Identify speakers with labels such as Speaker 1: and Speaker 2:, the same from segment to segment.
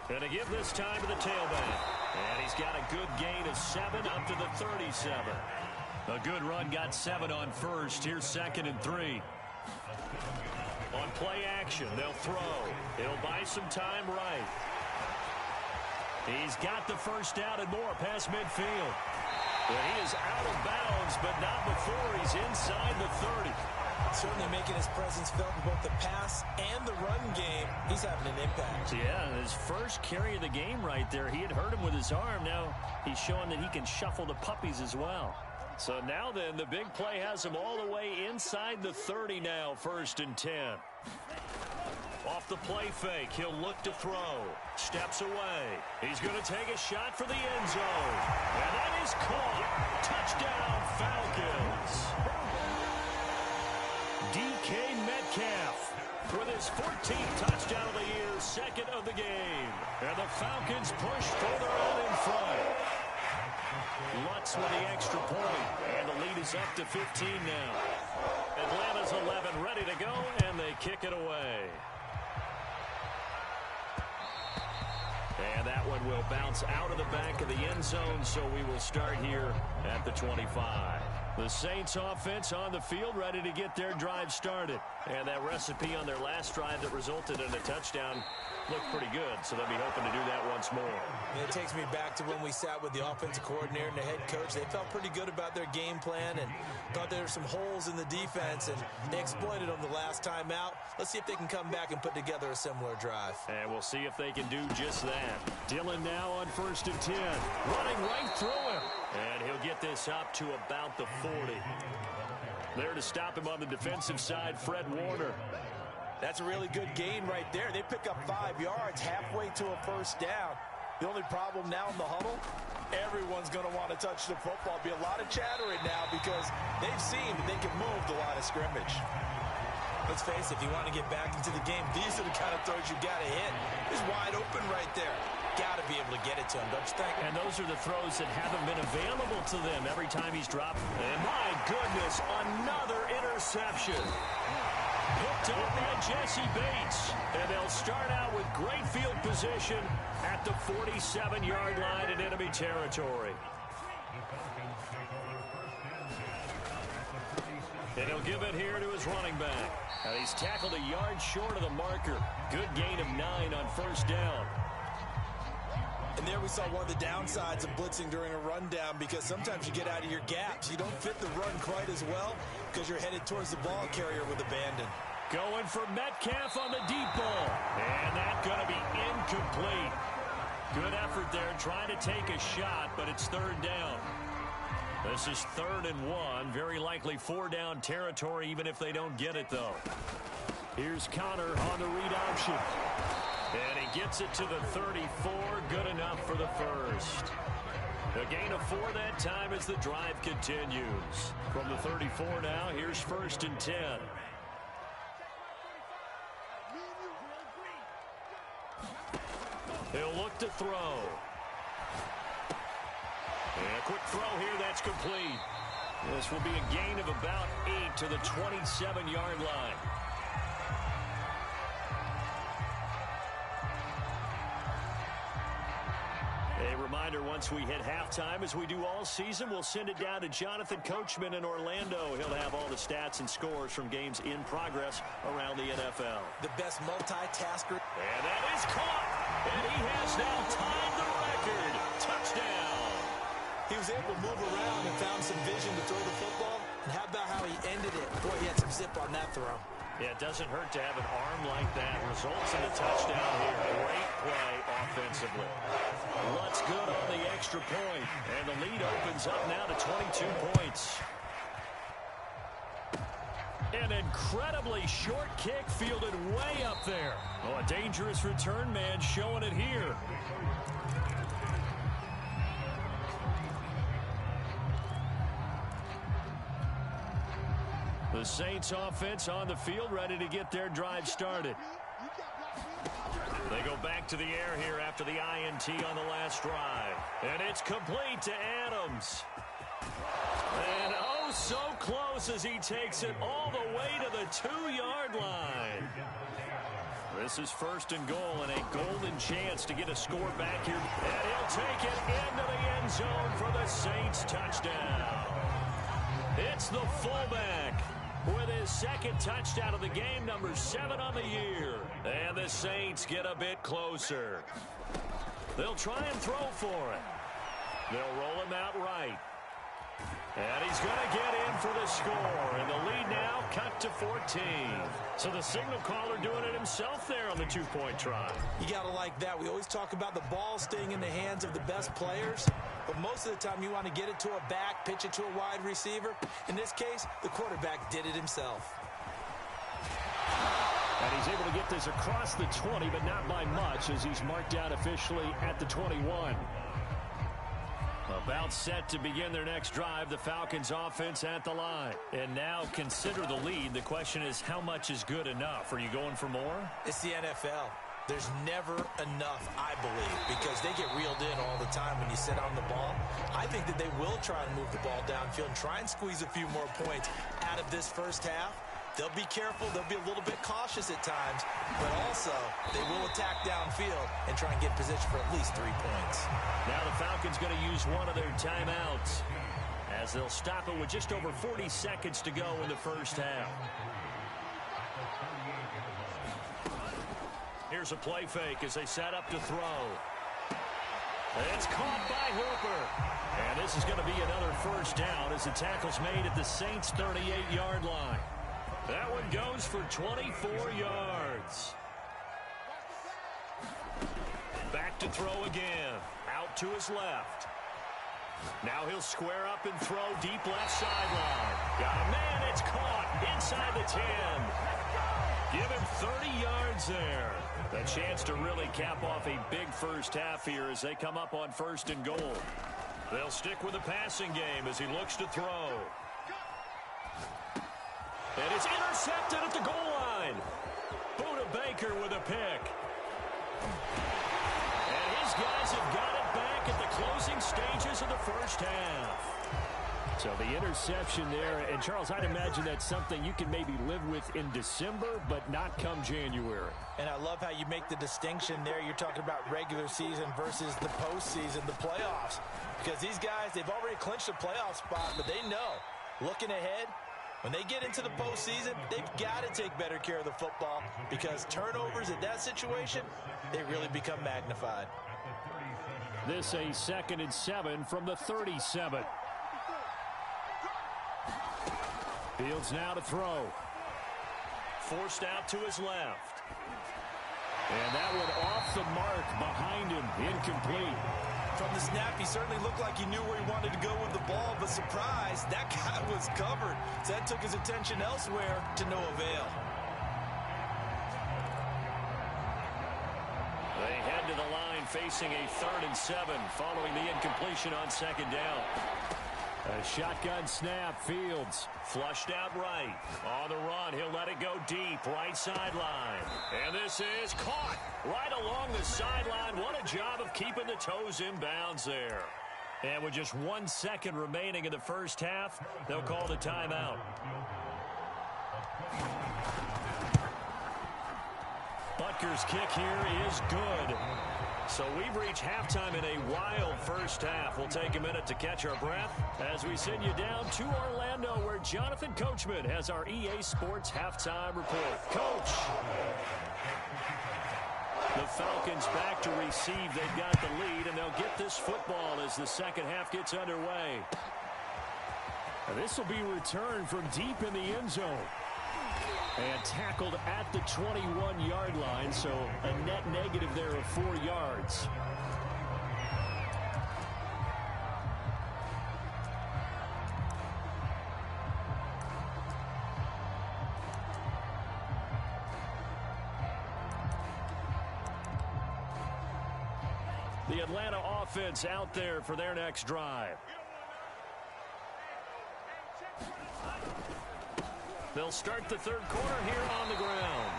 Speaker 1: Going to give this time to the tailback. And he's got a good gain of 7 up to the 37. A good run, got 7 on first. Here's 2nd and 3. On play action, they'll throw. He'll buy some time right. He's got the first down and more past midfield. Well, he is out of bounds, but not before he's inside the 30.
Speaker 2: Certainly making his presence felt in both the pass and the run game. He's having an impact.
Speaker 1: Yeah, his first carry of the game right there. He had hurt him with his arm. Now he's showing that he can shuffle the puppies as well. So now then, the big play has him all the way inside the 30 now, 1st and 10. Off the play fake, he'll look to throw. Steps away. He's going to take a shot for the end zone. And that is caught. Touchdown, Falcons. DK Metcalf with his 14th touchdown of the year, 2nd of the game. And the Falcons push further on in front. Lutz with the extra point, and the lead is up to 15 now. Atlanta's 11 ready to go, and they kick it away. And that one will bounce out of the back of the end zone, so we will start here at the 25. The Saints offense on the field, ready to get their drive started. And that recipe on their last drive that resulted in a touchdown looked pretty good, so they'll be hoping to do that once more.
Speaker 2: And it takes me back to when we sat with the offensive coordinator and the head coach. They felt pretty good about their game plan and thought there were some holes in the defense, and they exploited them the last time out. Let's see if they can come back and put together a similar drive.
Speaker 1: And we'll see if they can do just that. Dillon now on 1st and 10, running right through him. And he'll get this up to about the 40. There to stop him on the defensive side, Fred Warner.
Speaker 2: That's a really good gain right there. They pick up 5 yards halfway to a first down. The only problem now in the huddle, everyone's going to want to touch the football. Be a lot of chattering now because they've seen that they can move the line of scrimmage. Let's face it, if you want to get back into the game, these are the kind of throws you got to hit. He's wide open right there. Got to be able to get it to him, don't you think?
Speaker 1: And those are the throws that haven't been available to them every time he's dropped. And my goodness, another interception. Picked up by Jesse Bates. And they'll start out with great field position at the 47-yard line in enemy territory. And he'll give it here to his running back. And he's tackled a yard short of the marker. Good gain of 9 on first down.
Speaker 2: And there we saw one of the downsides of blitzing during a rundown, because sometimes you get out of your gaps. You don't fit the run quite as well because you're headed towards the ball carrier with abandon.
Speaker 1: Going for Metcalf on the deep ball. And that's going to be incomplete. Good effort there trying to take a shot, but it's 3rd down. This is 3rd and 1. Very likely 4-down territory, even if they don't get it, though. Here's Connor on the read option. And he gets it to the 34. Good enough for the first. A gain of 4 that time as the drive continues. From the 34 now, here's 1st and 10. He'll look to throw. And a quick throw here, that's complete. This will be a gain of about 8 to the 27-yard line. A reminder, once we hit halftime, as we do all season, we'll send it down to Jonathan Coachman in Orlando. He'll have all the stats and scores from games in progress around the NFL.
Speaker 2: The best multitasker.
Speaker 1: And that is caught. And he has now tied the record. Touchdown.
Speaker 2: He was able to move around and found some vision to throw the football. And how about how he ended it? Boy, he had some zip on that throw.
Speaker 1: Yeah, it doesn't hurt to have an arm like that. Results in a touchdown here. Great play offensively. Lutz good on the extra point. And the lead opens up now to 22 points. An incredibly short kick fielded way up there. Oh, a dangerous return man showing it here. The Saints offense on the field, ready to get their drive started. They go back to the air here after the INT on the last drive. And it's complete to Adams. And oh, so close as he takes it all the way to the 2-yard line. This is first and goal and a golden chance to get a score back here. And he'll take it into the end zone for the Saints touchdown. It's the fullback with his second touchdown of the game, number 7 on the year. And the Saints get a bit closer. They'll try and throw for it. They'll roll him out right. And he's going to get in for the score. And the lead now cut to 14. So the signal caller doing it himself there on the two-point try.
Speaker 2: You got to like that. We always talk about the ball staying in the hands of the best players. But most of the time you want to get it to a back, pitch it to a wide receiver. In this case, the quarterback did it himself.
Speaker 1: And he's able to get this across the 20, but not by much as he's marked out officially at the 21. About set to begin their next drive, the Falcons offense at the line. And now consider the lead. The question is, how much is good enough? Are you going for more?
Speaker 2: It's the NFL. There's never enough, I believe, because they get reeled in all the time when you sit on the ball. I think that they will try and move the ball downfield and try and squeeze a few more points out of this first half. They'll be careful. They'll be a little bit cautious at times, but also they will attack downfield and try and get position for at least 3 points.
Speaker 1: Now the Falcons going to use one of their timeouts as they'll stop it with just over 40 seconds to go in the first half. Here's a play fake as they set up to throw. It's caught by Hooper. And this is going to be another first down as the tackle's made at the Saints' 38-yard line. That one goes for 24 yards. Back to throw again. Out to his left. Now he'll square up and throw deep left sideline. Got a man, it's caught inside the 10. Give him 30 yards there. A chance to really cap off a big first half here as they come up on first and goal. They'll stick with the passing game as he looks to throw. And it's intercepted at the goal line. Buda Baker with a pick. And his guys have got it back at the closing stages of the first half. So the interception there, and Charles, I'd imagine that's something you can maybe live with in December, but not come January.
Speaker 2: And I love how you make the distinction there. You're talking about regular season versus the postseason, the playoffs. Because these guys, they've already clinched a playoff spot, but they know, looking ahead, when they get into the postseason, they've got to take better care of the football because turnovers in that situation, they really become magnified.
Speaker 1: This a 2nd and 7 from the 37. Fields now to throw. Forced out to his left. And that one off the mark behind him, incomplete.
Speaker 2: From the snap, he certainly looked like he knew where he wanted to go with the ball, but surprise, that guy was covered. So that took his attention elsewhere to no avail.
Speaker 1: They head to the line facing a 3rd and 7 following the incompletion on 2nd down. A shotgun snap, Fields flushed out right. On the run, he'll let it go deep, right sideline. And this is caught right along the sideline. What a job of keeping the toes in bounds there. And with just 1 second remaining in the first half, they'll call the timeout. Butker's kick here is good. So we've reached halftime in a wild first half. We'll take a minute to catch our breath as we send you down to Orlando where Jonathan Coachman has our EA Sports halftime report. Coach. The Falcons back to receive. They've got the lead, and they'll get this football as the second half gets underway. And this will be returned from deep in the end zone. And tackled at the 21-yard line, so a net negative there of 4 yards. The Atlanta offense out there for their next drive. They'll start the third quarter here on the ground.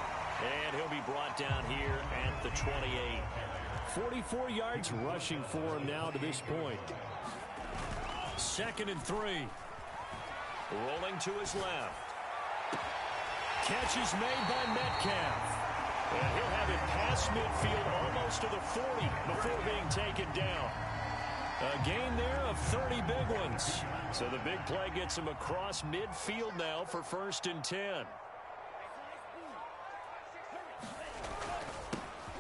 Speaker 1: And he'll be brought down here at the 28. 44 yards rushing for him now to this point. 2nd and 3. Rolling to his left. Catch is made by Metcalf. And he'll have across midfield, almost to the 40 before being taken down. A gain there of 30 big ones. So the big play gets him across midfield now for 1st and 10.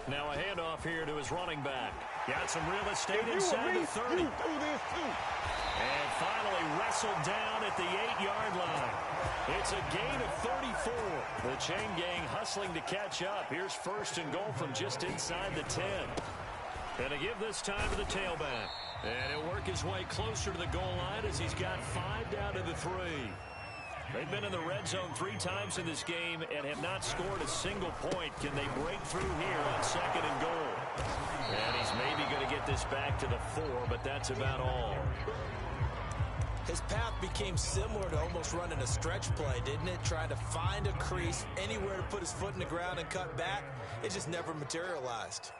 Speaker 1: Now a handoff here to his running back. Got some real estate inside the 30. And finally wrestled down at the 8-yard line. It's a gain of 34. The chain gang hustling to catch up. Here's 1st and goal from just inside the 10. And to give this time to the tailback. And he'll work his way closer to the goal line as he's got 5 down to the 3. They've been in the red zone 3 times in this game and have not scored a single point. Can they break through here on 2nd and goal? And he's maybe going to get this back to the 4, but that's about all.
Speaker 2: His path became similar to almost running a stretch play, didn't it? Trying to find a crease, anywhere to put his foot in the ground and cut back. It just never materialized.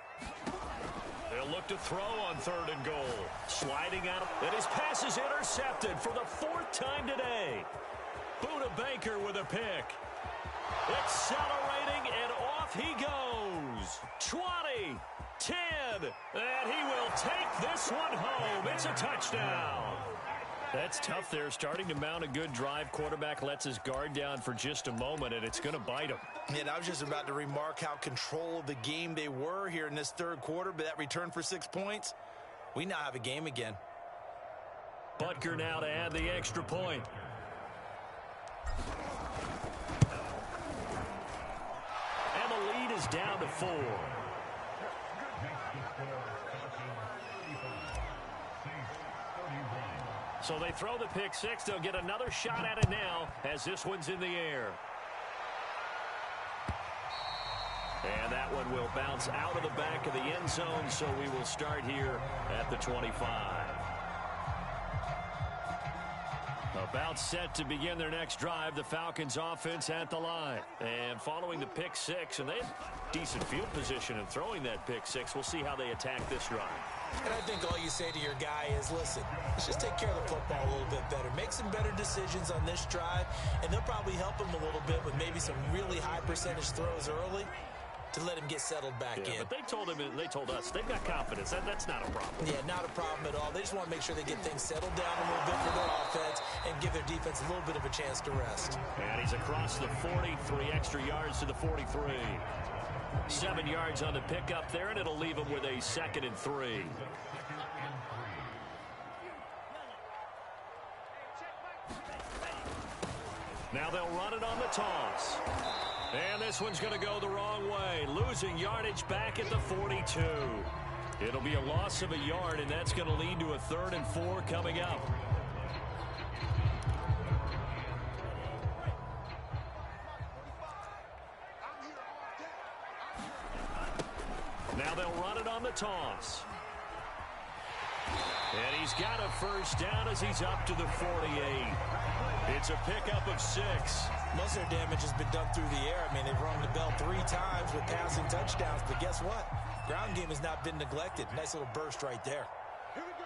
Speaker 1: They'll look to throw on 3rd and goal. Sliding out, and his pass is intercepted for the 4th time today. Buda Baker with a pick. Accelerating, and off he goes. 20, 10, and he will take this one home. It's a touchdown. That's tough there, starting to mount a good drive. Quarterback lets his guard down for just a moment, and it's going to bite him.
Speaker 2: And I was just about to remark how control of the game they were here in this 3rd quarter, but that return for 6 points, we now have a game again.
Speaker 1: Butker now to add the extra point. And the lead is down to 4. So they throw the pick 6. They'll get another shot at it now as this one's in the air. And that one will bounce out of the back of the end zone, so we will start here at the 25. About set to begin their next drive, the Falcons offense at the line. And following the pick 6, and they have decent field position in throwing that pick 6. We'll see how they attack this drive.
Speaker 2: And I think all you say to your guy is, listen, let's just take care of the football a little bit better. Make some better decisions on this drive, and they'll probably help him a little bit with maybe some really high percentage throws early to let him get settled back in.
Speaker 1: But they told us they've got confidence. That's not a problem.
Speaker 2: Yeah, not a problem at all. They just want to make sure they get things settled down a little bit for their offense and give their defense a little bit of a chance to rest.
Speaker 1: And he's across the 40, 3 extra yards to the 43. 7 yards on the pickup there, and it'll leave him with a 2nd and 3. Now they'll run it on the toss. And this one's going to go the wrong way. Losing yardage back at the 42. It'll be a loss of a yard, and that's going to lead to a 3rd and 4 coming up. Now they'll run it on the toss. And he's got a 1st down as he's up to the 48. It's a pickup of 6.
Speaker 2: Most of their damage has been done through the air. I mean, they've rung the bell 3 times with passing touchdowns, but guess what? Ground game has not been neglected. Nice little burst right there.
Speaker 3: Here we go.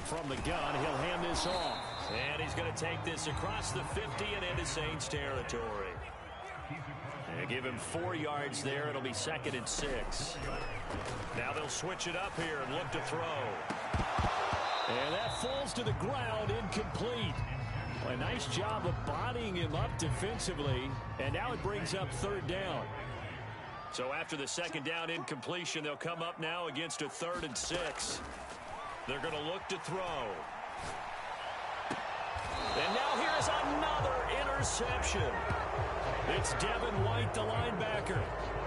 Speaker 3: 45.
Speaker 1: From the gun, he'll hand this off. And he's going to take this across the 50 and into Saints territory. And give him 4 yards there. It'll be 2nd and 6. Now they'll switch it up here and look to throw. And that falls to the ground, incomplete. A nice job of bodying him up defensively. And now it brings up 3rd down. So after the 2nd down incompletion, they'll come up now against a 3rd and 6. They're going to look to throw. And now here's another interception. It's Devin White, the linebacker.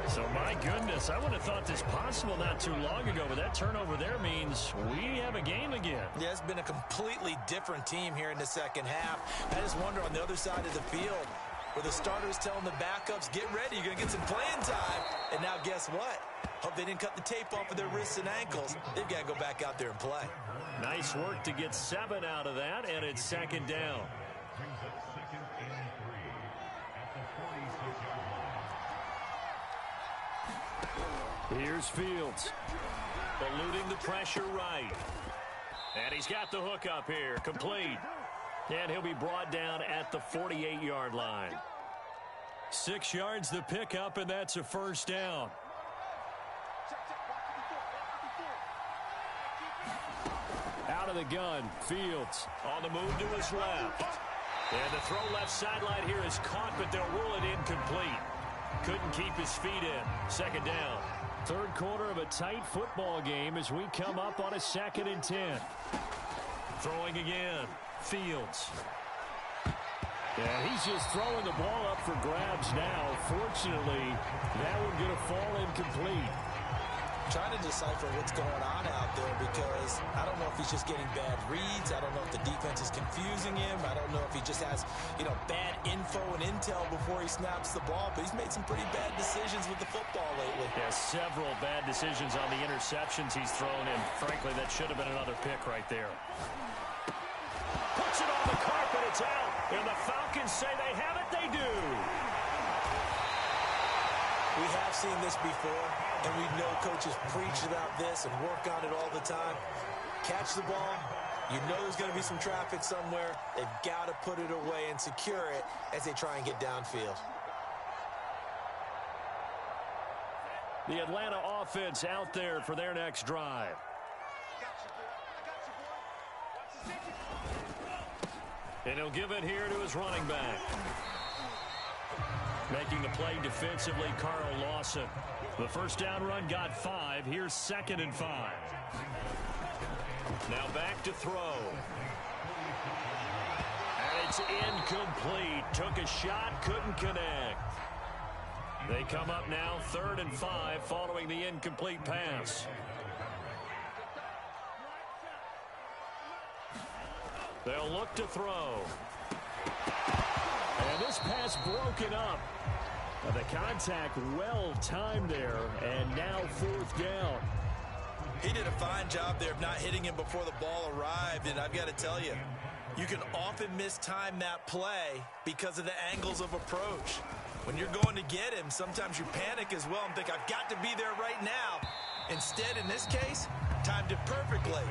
Speaker 1: So, my goodness, I would have thought this possible not too long ago, but that turnover there means we have a game again.
Speaker 2: Yeah, it's been a completely different team here in the 2nd half. I just wonder on the other side of the field, where the starters telling the backups, get ready, you're going to get some playing time. And now guess what? Hope they didn't cut the tape off of their wrists and ankles. They've got to go back out there and play.
Speaker 1: Nice work to get 7 out of that, and it's 2nd down. Here's Fields. Eluding the pressure right. And he's got the hook up here. Complete. And he'll be brought down at the 48-yard line. 6 yards the pickup, and that's a first down. Out of the gun, Fields on the move to his left. And the throw left sideline here is caught, but they'll rule it incomplete. Couldn't keep his feet in. Second down. Third quarter of a tight football game as we come up on a 2nd and 10. Throwing again, Fields. Yeah, he's just throwing the ball up for grabs now. Fortunately, that one going to fall incomplete.
Speaker 2: Trying to decipher what's going on out there because I don't know if he's just getting bad reads. I don't know if the defense is confusing him. I don't know if he just has, bad info and intel before he snaps the ball. But he's made some pretty bad decisions with the football lately.
Speaker 1: Yeah, several bad decisions on the interceptions he's thrown in. Frankly, that should have been another pick right there. Puts it on the carpet. It's out. And the Falcons say they have it. They do.
Speaker 2: We have seen this before, and we know coaches preach about this and work on it all the time. Catch the ball. You know there's going to be some traffic somewhere. They've got to put it away and secure it as they try and get downfield.
Speaker 1: The Atlanta offense out there for their next drive. And he'll give it here to his running back. Making the play defensively, Carl Lawson. The first down run got 5. Here's 2nd and 5. Now back to throw. And it's incomplete. Took a shot, couldn't connect. They come up now 3rd and 5 following the incomplete pass. They'll look to throw. And this pass broken up. The contact well timed there, and now 4th down.
Speaker 2: He did a fine job there of not hitting him before the ball arrived, and I've got to tell you, you can often mistime that play because of the angles of approach. When you're going to get him, sometimes you panic as well and think, I've got to be there right now. Instead, in this case, timed it perfectly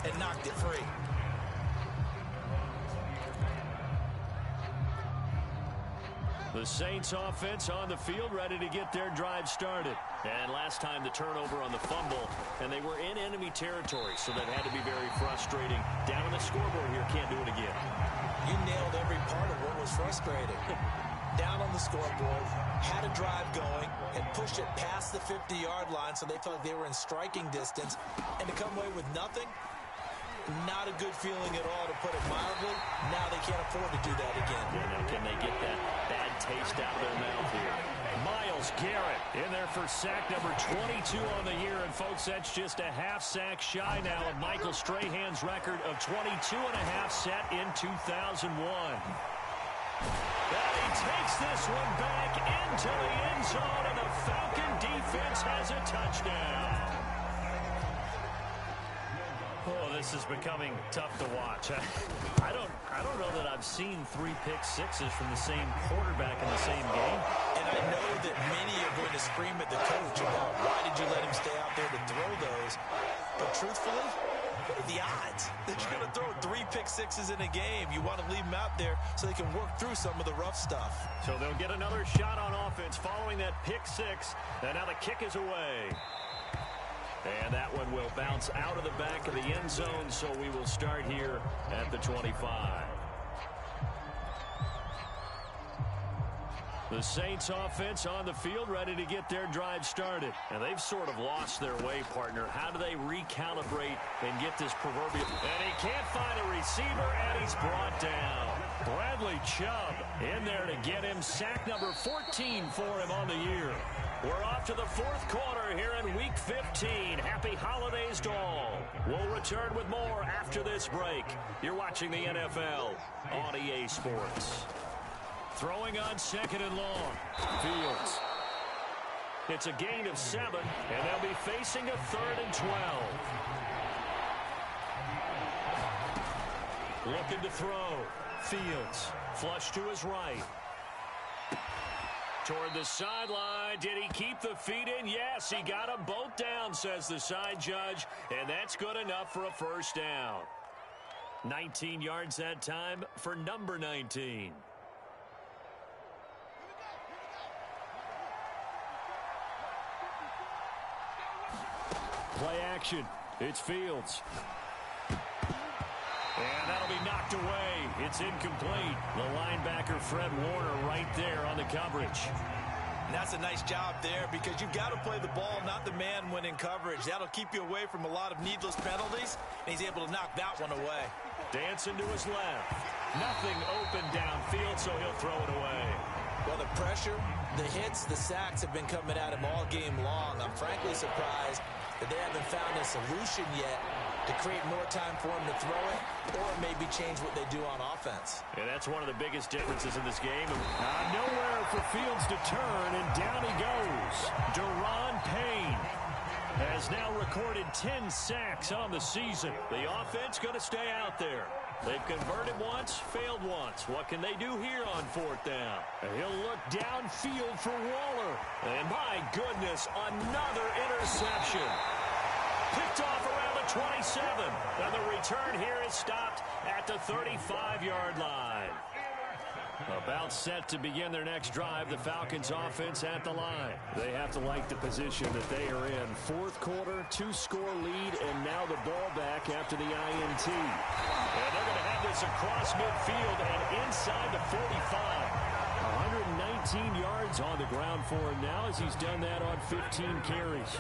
Speaker 2: and knocked it free.
Speaker 1: The Saints offense on the field, ready to get their drive started. And last time the turnover on the fumble, and they were in enemy territory, so that had to be very frustrating. Down on the scoreboard here, can't do it again.
Speaker 2: You nailed every part of what was frustrating. Down on the scoreboard, had a drive going, and pushed it past the 50-yard line, so they felt like they were in striking distance. And to come away with nothing, not a good feeling at all, to put it mildly. Now they can't afford to do that again.
Speaker 1: Yeah, now can they get that bad taste out of their mouth here? Myles Garrett in there for sack number 22 on the year. And, folks, that's just a half sack shy now of Michael Strahan's record of 22.5 set in 2001. And he takes this one back into the end zone, and the Falcon defense has a touchdown. Oh, this is becoming tough to watch. I don't know that I've seen 3 pick sixes from the same quarterback in the same game.
Speaker 2: And I know that many are going to scream at the coach about why did you let him stay out there to throw those. But truthfully, what are the odds that you're going to throw 3 pick sixes in a game? You want to leave them out there so they can work through some of the rough stuff.
Speaker 1: So they'll get another shot on offense following that pick 6. And now the kick is away. And that one will bounce out of the back of the end zone, so we will start here at the 25. The Saints offense on the field, ready to get their drive started. And they've sort of lost their way, partner. How do they recalibrate and get this proverbial? And he can't find a receiver, and he's brought down. Bradley Chubb in there to get him. Sack number 14 for him on the year. We're off to the 4th quarter here in Week 15. Happy holidays to all. We'll return with more after this break. You're watching the NFL on EA Sports. Throwing on 2nd and long. Fields. It's a gain of 7, and they'll be facing a 3rd and 12. Looking to throw. Fields. Flush to his right. Toward the sideline. Did he keep the feet in? Yes, he got them both down, says the side judge. And that's good enough for a first down. 19 yards that time for number 19. action. It's Fields. And that'll be knocked away. It's incomplete. The linebacker, Fred Warner, right there on the coverage.
Speaker 2: And that's a nice job there because you've got to play the ball, not the man when in coverage. That'll keep you away from a lot of needless penalties, and he's able to knock that one away.
Speaker 1: Dancing to his left. Nothing open downfield, so he'll throw it away.
Speaker 2: Well, the pressure, the hits, the sacks have been coming at him all game long. I'm frankly surprised that they haven't found a solution yet to create more time for him to throw it or maybe change what they do on offense.
Speaker 1: And that's one of the biggest differences in this game. Nowhere for Fields to turn, and down he goes. Deron Payne has now recorded 10 sacks on the season. The offense going to stay out there. They've converted once, failed once. What can they do here on fourth down? He'll look downfield for Waller. And my goodness, another interception. Picked off around the 27. And the return here is stopped at the 35-yard line. About set to begin their next drive, the Falcons offense at the line. They have to like the position that they are in. Fourth quarter, 2-score lead, and now the ball back after the INT. And they're going to have this across midfield and inside the 45. 119 yards on the ground for him now as he's done that on 15 carries.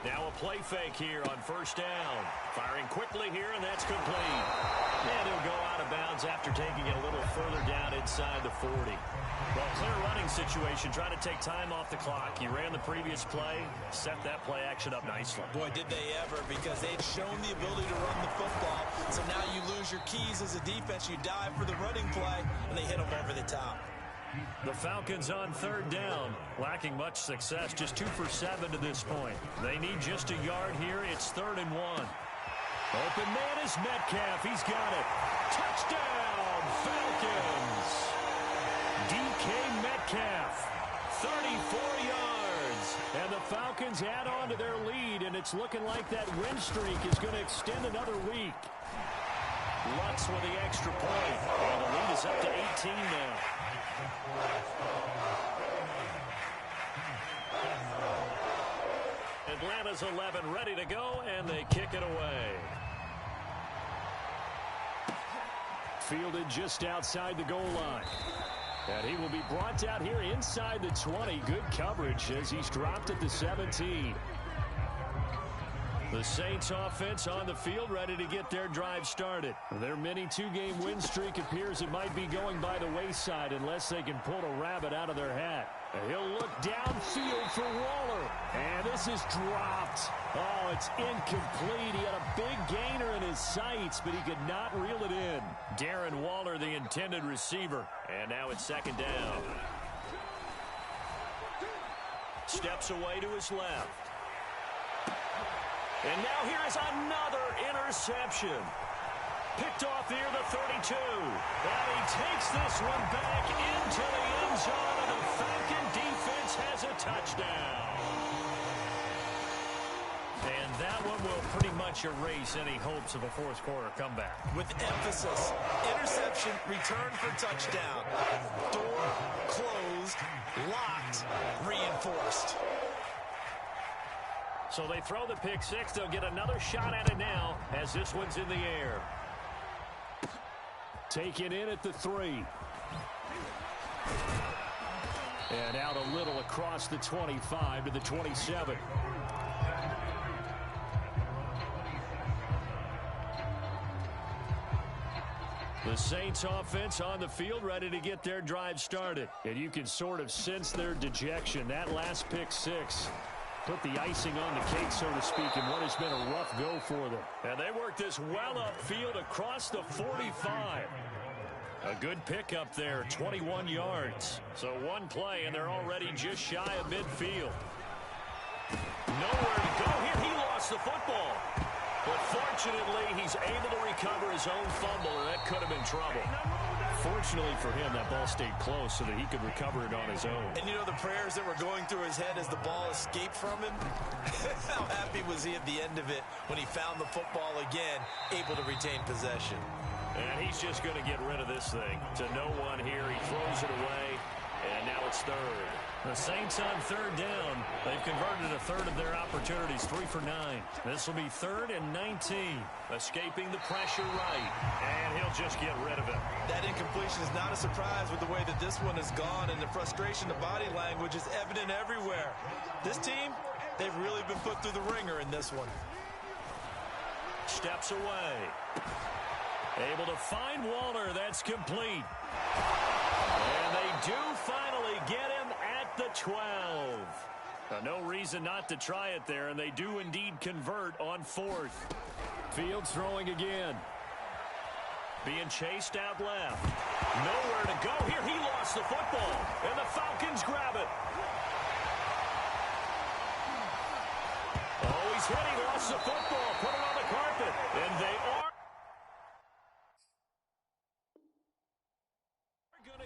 Speaker 1: Now a play fake here on first down. Firing quickly here, and that's complete. And he'll go out of bounds after taking it a little further down inside the 40. Well, clear running situation, trying to take time off the clock. He ran the previous play, set that play action up nicely.
Speaker 2: Boy, did they ever, because they'd shown the ability to run the football. So now you lose your keys as a defense. You dive for the running play, and they hit them over the top.
Speaker 1: The Falcons on third down, lacking much success, just 2 for 7 to this point. They need just a yard here. It's 3rd and 1. Open man is Metcalf. He's got it. Touchdown, Falcons. DK Metcalf, 34 yards. And the Falcons add on to their lead, and it's looking like that win streak is going to extend another week. Lutz with the extra point. And the lead is up to 18 now. Atlanta's 11 ready to go, and they kick it away. Fielded just outside the goal line. And he will be brought down here inside the 20. Good coverage as he's dropped at the 17. The Saints offense on the field, ready to get their drive started. Their mini 2-game win streak appears it might be going by the wayside unless they can pull a rabbit out of their hat. He'll look downfield for Waller. And this is dropped. Oh, it's incomplete. He had a big gainer in his sights, but he could not reel it in. Darren Waller, the intended receiver. And now it's 2nd down. Steps away to his left. And now here is another interception. Picked off near the 32. And he takes this one back into the end zone, and the Falcon defense has a touchdown. And that one will pretty much erase any hopes of a fourth quarter comeback.
Speaker 2: With emphasis, interception, return for touchdown. Door closed, locked, reinforced.
Speaker 1: So they throw the pick six. They'll get another shot at it now as this one's in the air. Taken in at the 3. And out a little across the 25 to the 27. The Saints offense on the field ready to get their drive started. And you can sort of sense their dejection. That last pick six put the icing on the cake, so to speak, in what has been a rough go for them. And they work this well upfield across the 45. A good pickup there, 21 yards. So one play, and they're already just shy of midfield. Nowhere to go here. He lost the football. But fortunately, he's able to recover his own fumble, and that could have been trouble. Fortunately for him, that ball stayed close so that he could recover it on his own.
Speaker 2: And you know the prayers that were going through his head as the ball escaped from him? How happy was he at the end of it when he found the football again, able to retain possession?
Speaker 1: And he's just going to get rid of this thing. To no one here, he throws it away. And now it's third. The Saints on third down. They've converted a third of their opportunities, 3 for 9. This will be 3rd and 19. Escaping the pressure right. And he'll just get rid of it.
Speaker 2: That incompletion is not a surprise with the way that this one has gone, and the frustration, the body language is evident everywhere. This team, they've really been put through the ringer in this one.
Speaker 1: Steps away. Able to find Waller. That's complete. And they do finally get him at the 12. No reason not to try it there, and they do indeed convert on 4th. Fields throwing again. Being chased out left. Nowhere to go here. He lost the football, and the Falcons grab it. Oh, he's hit. He lost the football. Put it on the carpet, and they are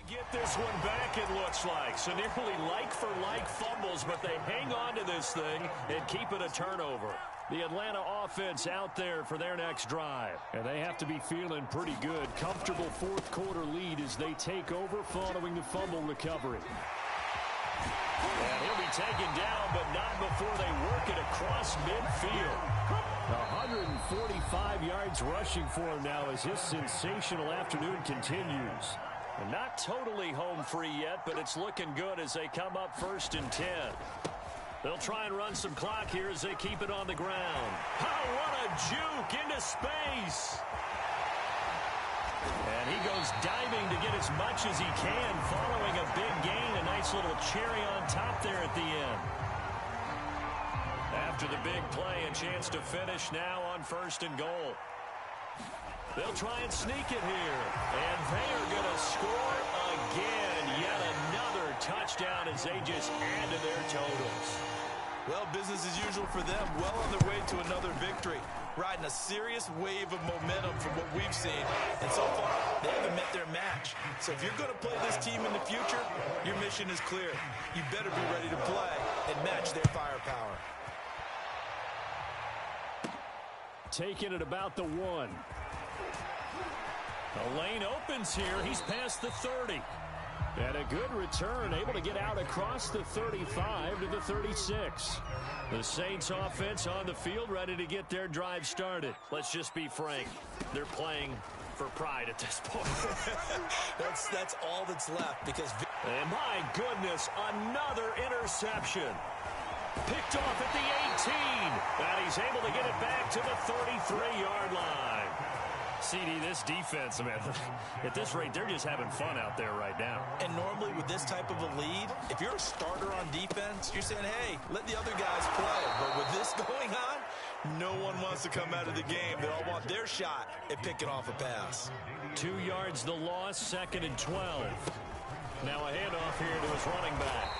Speaker 1: get this one back, it looks like. So nearly like-for-like fumbles, but they hang on to this thing and keep it a turnover. The Atlanta offense out there for their next drive. And they have to be feeling pretty good. Comfortable fourth-quarter lead as they take over following the fumble recovery. And he'll be taken down, but not before they work it across midfield. 145 yards rushing for him now as his sensational afternoon continues. Not totally home free yet, but it's looking good as they come up 1st and 10. They'll try and run some clock here as they keep it on the ground. Oh, what a juke into space. And he goes diving to get as much as he can, following a big gain. A nice little cherry on top there at the end. After the big play, a chance to finish now on 1st and goal. They'll try and sneak it here. And they are going to score again. Yet another touchdown as they just add to their totals.
Speaker 2: Well, business as usual for them. Well on their way to another victory. Riding a serious wave of momentum from what we've seen. And so far, they haven't met their match. So if you're going to play this team in the future, your mission is clear. You better be ready to play and match their firepower.
Speaker 1: Taking it about the 1. The lane opens here. He's past the 30. And a good return, able to get out across the 35 to the 36. The Saints offense on the field, ready to get their drive started. Let's just be frank. They're playing for pride at this point.
Speaker 2: That's all that's left because...
Speaker 1: And my goodness, another interception. Picked off at the 18. And he's able to get it back to the 33-yard line. CD, this defense, man, at this rate, they're just having fun out there right now.
Speaker 2: And normally with this type of a lead, if you're a starter on defense, you're saying, hey, let the other guys play. But with this going on, no one wants to come out of the game. They all want their shot at picking off a pass.
Speaker 1: 2 yards the loss, 2nd and 12. Now a handoff here to his running back.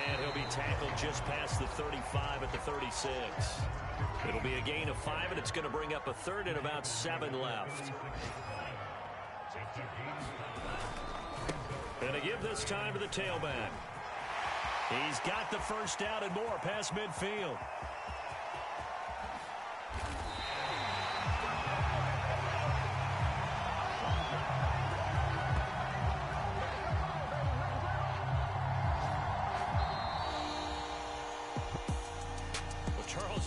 Speaker 1: And he'll be tackled just past the 35 at the 36. It'll be a gain of 5, and it's going to bring up a 3rd and about 7 left. And to give this time to the tailback. He's got the first down and more past midfield.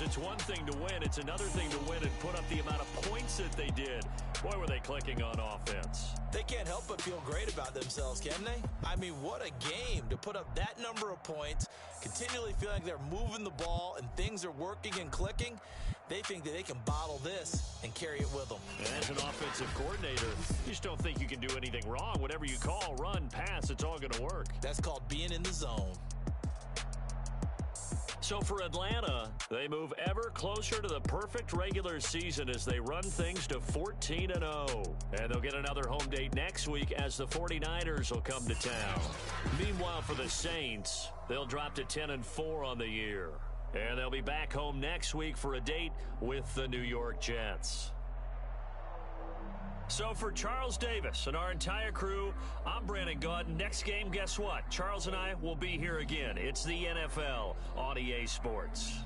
Speaker 1: It's one thing to win. It's another thing to win and put up the amount of points that they did. Boy, were they clicking on offense.
Speaker 2: They can't help but feel great about themselves, can they? I mean, what a game to put up that number of points, continually feeling like they're moving the ball and things are working and clicking. They think that they can bottle this and carry it with them.
Speaker 1: And as an offensive coordinator, you just don't think you can do anything wrong. Whatever you call, run, pass, it's all going to work.
Speaker 2: That's called being in the zone.
Speaker 1: So for Atlanta, they move ever closer to the perfect regular season as they run things to 14-0. And they'll get another home date next week as the 49ers will come to town. Meanwhile, for the Saints, they'll drop to 10-4 on the year. And they'll be back home next week for a date with the New York Jets. So for Charles Davis and our entire crew, I'm Brandon Gaudin. Next game, guess what? Charles and I will be here again. It's the NFL on EA Sports.